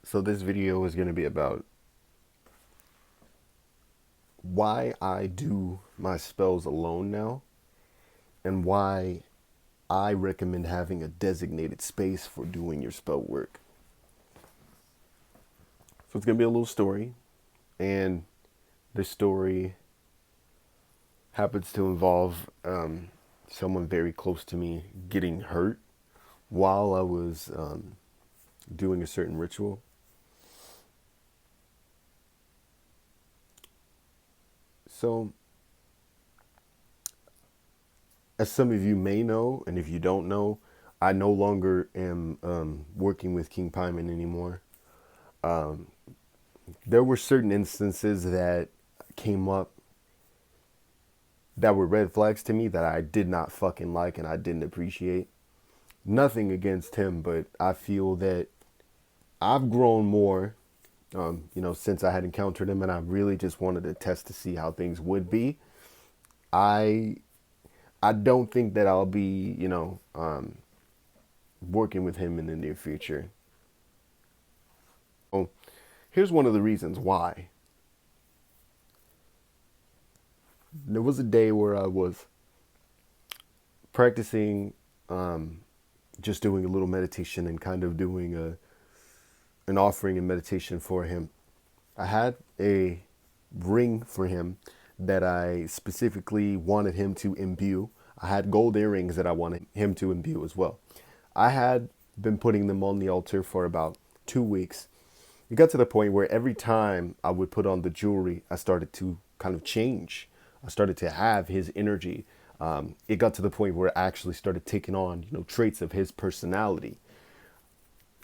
So this video is going to be about why I do my spells alone now and why I recommend having a designated space for doing your spell work. So it's going to be a little story, and this story happens to involve someone very close to me getting hurt while I was doing a certain ritual. So, as some of you may know, and if you don't know, I no longer am working with King Paimon anymore. There were certain instances that came up that were red flags to me that I did not fucking like and I didn't appreciate. Nothing against him, but I feel that I've grown more, since I had encountered him, and I really just wanted to test to see how things would be. I don't think that I'll be, working with him in the near future. So here's one of the reasons why. There was a day where I was practicing, just doing a little meditation and kind of doing an offering and meditation for him. I had a ring for him that I specifically wanted him to imbue. I had gold earrings that I wanted him to imbue as well. I had been putting them on the altar for about 2 weeks. It got to the point where every time I would put on the jewelry, I started to kind of change. I started to have his energy. It got to the point where I actually started taking on, traits of his personality.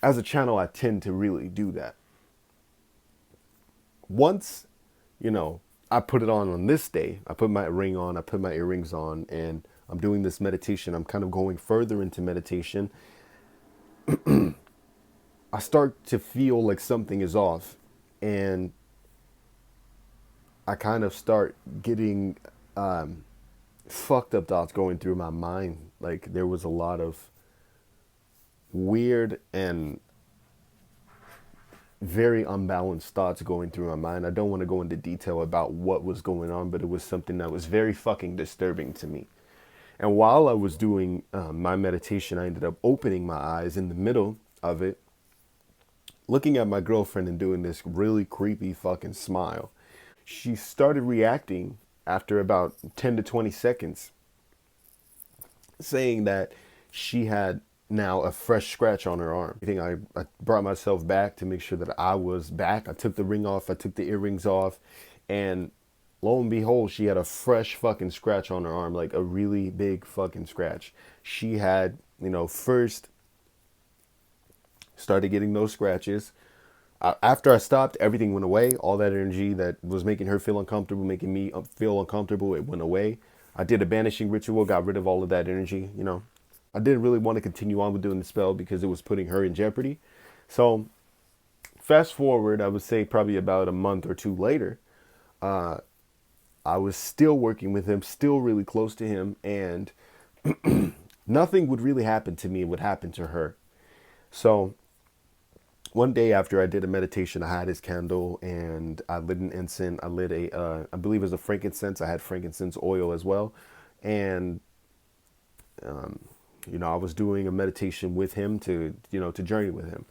As a channel, I tend to really do that. Once, I put it on this day, I put my ring on, I put my earrings on, and I'm doing this meditation. I'm kind of going further into meditation. I start to feel like something is off, and I kind of start getting fucked up thoughts going through my mind. Like there was a lot of weird and very unbalanced thoughts going through my mind. I don't want to go into detail about what was going on, but it was something that was very fucking disturbing to me. And while I was doing my meditation, I ended up opening my eyes in the middle of it, looking at my girlfriend and doing this really creepy fucking smile. She started reacting after about 10 to 20 seconds, saying that she had now a fresh scratch on her arm. I think I brought myself back to make sure that I was back. I took the ring off, I took the earrings off, and lo and behold, she had a fresh fucking scratch on her arm, like a really big fucking scratch. She had, first started getting those scratches. After I stopped, everything went away. All that energy that was making her feel uncomfortable, making me feel uncomfortable, it went away. I did a banishing ritual, got rid of all of that energy, I didn't really want to continue on with doing the spell because it was putting her in jeopardy. So fast forward, I would say probably about a month or two later, I was still working with him, still really close to him, and nothing would really happen to me. It would happen to her. So one day after I did a meditation, I had his candle and I lit an incense. I lit I believe it was a frankincense. I had frankincense oil as well. And, I was doing a meditation with him to journey with him.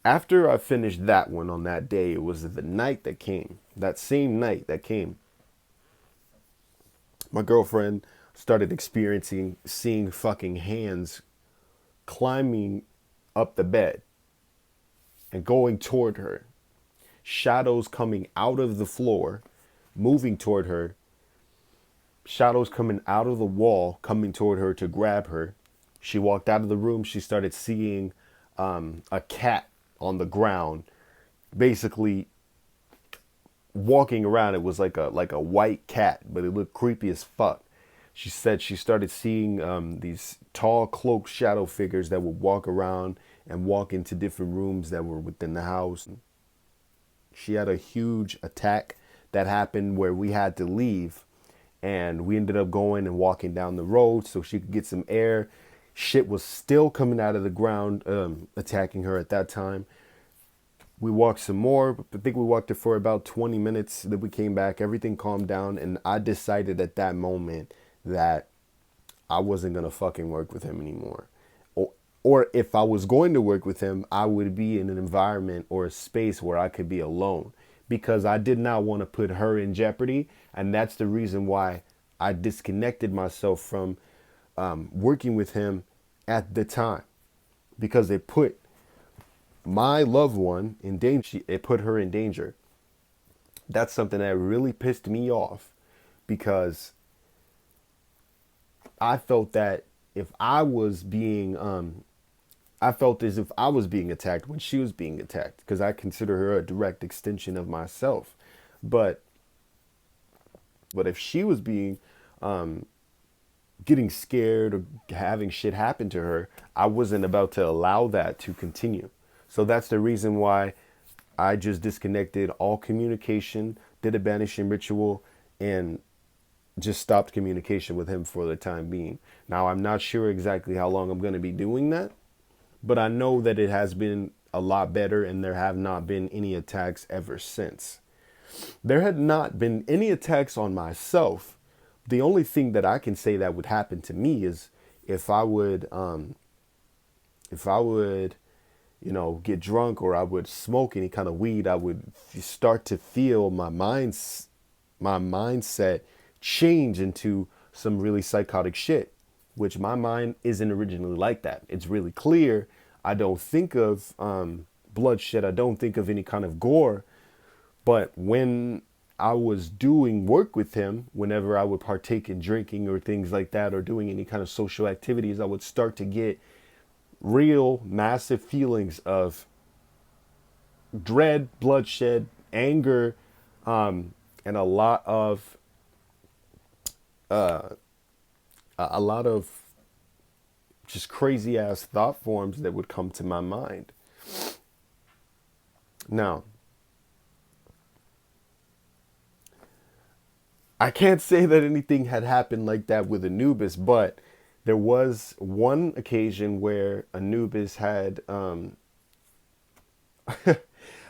After I finished that one on that day, it was the night that came, that same night that came, my girlfriend started seeing fucking hands climbing up the bed and going toward her. Shadows coming out of the floor, moving toward her. Shadows coming out of the wall, coming toward her to grab her. She walked out of the room. She started seeing a cat on the ground, basically walking around. It was like a white cat, but it looked creepy as fuck. She said she started seeing these tall cloaked shadow figures that would walk around and walk into different rooms that were within the house. She had a huge attack that happened where we had to leave, and we ended up going and walking down the road so she could get some air. Shit was still coming out of the ground, attacking her at that time. We walked some more. I think we walked it for about 20 minutes. Then we came back. Everything calmed down. And I decided at that moment that I wasn't going to fucking work with him anymore. Or if I was going to work with him, I would be in an environment or a space where I could be alone, because I did not want to put her in jeopardy. And that's the reason why I disconnected myself from working with him at the time, because it put my loved one in danger. It put her in danger. That's something that really pissed me off, because I felt that if I was being, I felt as if I was being attacked when she was being attacked, because I consider her a direct extension of myself. But if she was being, getting scared or having shit happen to her, I wasn't about to allow that to continue. So that's the reason why I just disconnected all communication, did a banishing ritual, and just stopped communication with him for the time being. Now, I'm not sure exactly how long I'm going to be doing that, but I know that it has been a lot better, and there have not been any attacks ever since. There had not been any attacks on myself. The only thing that I can say that would happen to me is if I would, get drunk, or I would smoke any kind of weed, I would start to feel my mindset change into some really psychotic shit, which my mind isn't originally like that. It's really clear. I don't think of bloodshed. I don't think of any kind of gore. But when I was doing work with him, whenever I would partake in drinking or things like that, or doing any kind of social activities, I would start to get real massive feelings of dread, bloodshed, anger, and a lot of just crazy ass thought forms that would come to my mind. Now, I can't say that anything had happened like that with Anubis, but there was one occasion where Anubis had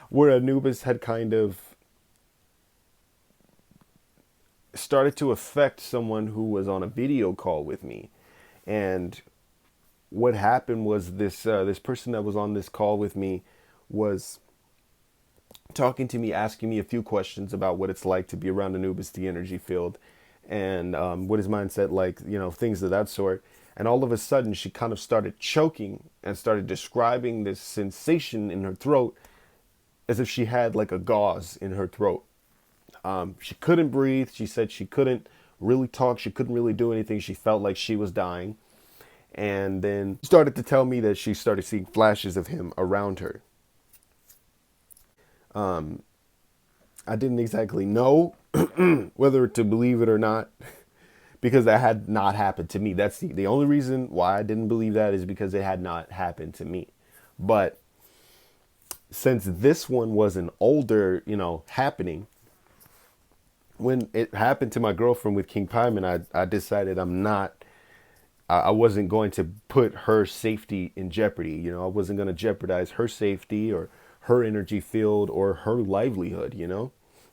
where Anubis had kind of started to affect someone who was on a video call with me. And what happened was this person that was on this call with me was talking to me, asking me a few questions about what it's like to be around Anubis, the energy field, and what his mindset like, things of that sort. And all of a sudden, she kind of started choking and started describing this sensation in her throat as if she had like a gauze in her throat. She couldn't breathe. She said she couldn't really talk. She couldn't really do anything. She felt like she was dying. And then started to tell me that she started seeing flashes of him around her. I didn't exactly know whether to believe it or not, because that had not happened to me. That's the only reason why I didn't believe that, is because it had not happened to me. But since this one was an older, happening, when it happened to my girlfriend with King Paimon, I decided I wasn't going to put her safety in jeopardy. I wasn't going to jeopardize her safety or her energy field or her livelihood,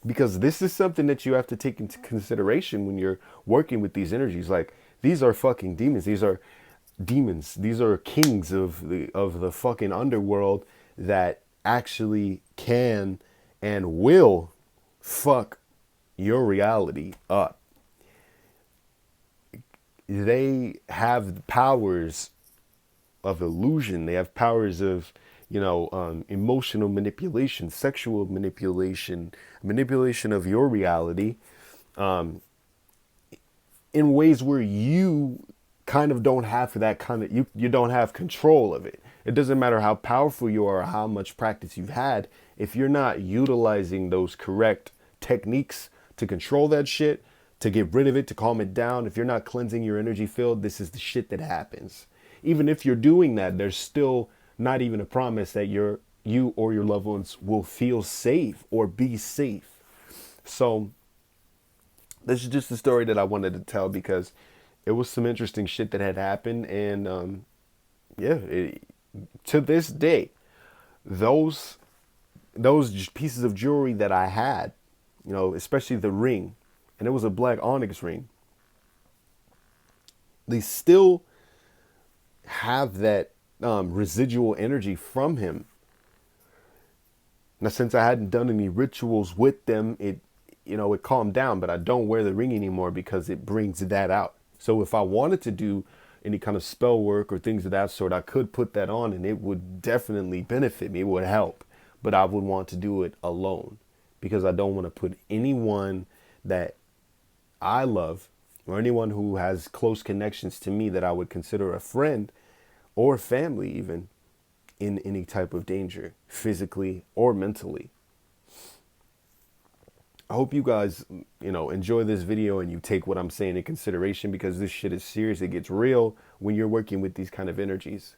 because this is something that you have to take into consideration when you're working with these energies. Like, these are fucking demons. These are demons. These are kings of the fucking underworld that actually can and will fuck your reality up. They have powers of illusion. They have powers of, emotional manipulation, sexual manipulation, manipulation of your reality, in ways where you kind of don't have that kind of, you don't have control of it. It doesn't matter how powerful you are or how much practice you've had. If you're not utilizing those correct techniques to control that shit, to get rid of it, to calm it down, if you're not cleansing your energy field, this is the shit that happens. Even if you're doing that, there's still not even a promise that you or your loved ones will feel safe or be safe. So this is just a story that I wanted to tell because it was some interesting shit that had happened, and yeah, to this day, those pieces of jewelry that I had, especially the ring, and it was a black onyx ring. They still have that residual energy from him. Now, since I hadn't done any rituals with them, it calmed down. But I don't wear the ring anymore because it brings that out. So if I wanted to do any kind of spell work or things of that sort, I could put that on, and it would definitely benefit me. It would help, but I would want to do it alone because I don't want to put anyone that I love or anyone who has close connections to me that I would consider a friend or family even in any type of danger, physically or mentally. I hope you guys, enjoy this video and you take what I'm saying in consideration because this shit is serious. It gets real when you're working with these kind of energies.